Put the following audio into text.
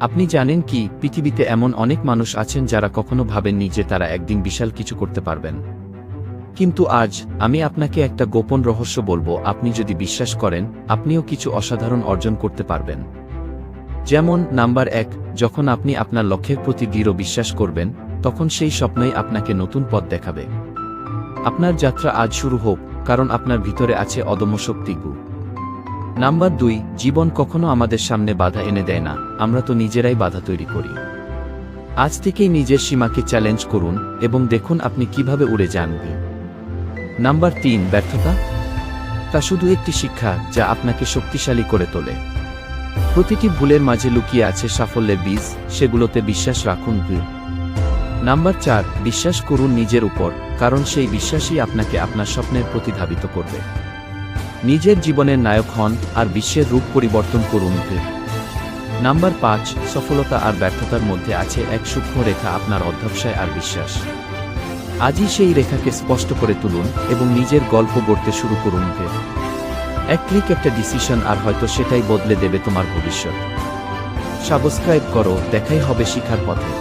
আপনি জানেন কি, পৃথিবীতে এমন অনেক মানুষ আছেন যারা কখনো ভাবেননি যে তারা একদিন বিশাল কিছু করতে পারবেন। কিন্তু আজ আমি আপনাকে একটা গোপন রহস্য বলবো, আপনি যদি বিশ্বাস করেন, আপনিও কিছু অসাধারণ অর্জন করতে পারবেন। যেমন নাম্বার 1, যখন আপনি আপনার লক্ষ্যের প্রতি দৃঢ় বিশ্বাস করবেন, তখন সেই স্বপ্নই আপনাকে নতুন পথ দেখাবে। আপনার যাত্রা আজ শুরু হোক, কারণ আপনার ভিতরে আছে অদম্য শক্তি। নাম্বার 2, জীবন কখনো আমাদের সামনে বাধা এনে দেয় না, আমরা তো নিজেরাই বাধা তৈরি করি। আজ থেকেই নিজের সীমাকে চ্যালেঞ্জ করুন এবং দেখুন আপনি কিভাবে উড়ে যান। নাম্বার 3, ব্যর্থতা তা শুধু একটি শিক্ষা যা আপনাকে শক্তিশালী করে তোলে। প্রতিটি ভুলের মাঝে লুকিয়ে আছে সাফল্যের বীজ, সেগুলোতে বিশ্বাস রাখুন। নাম্বার 4, বিশ্বাস করুন নিজের উপর, কারণ সেই বিশ্বাসই আপনাকে আপনার স্বপ্নের প্রতি ধাবিত করবে। নিজের জীবনের নায়ক হন আর বিশ্বের রূপ পরিবর্তন করুন। নাম্বার 5, সফলতা আর ব্যর্থতার মধ্যে আছে এক সূক্ষ্ম রেখা, আপনার অধ্যবসায় আর বিশ্বাস। আজই সেই রেখাকে স্পষ্ট করে তুলুন এবং নিজের গল্প গড়তে শুরু করুন। এক ক্লিক, একটা ডিসিশন, আর হয়তো সেটাই বদলে দেবে তোমার ভবিষ্যৎ। সাবস্ক্রাইব করো, দেখাই হবে শিখার পথে।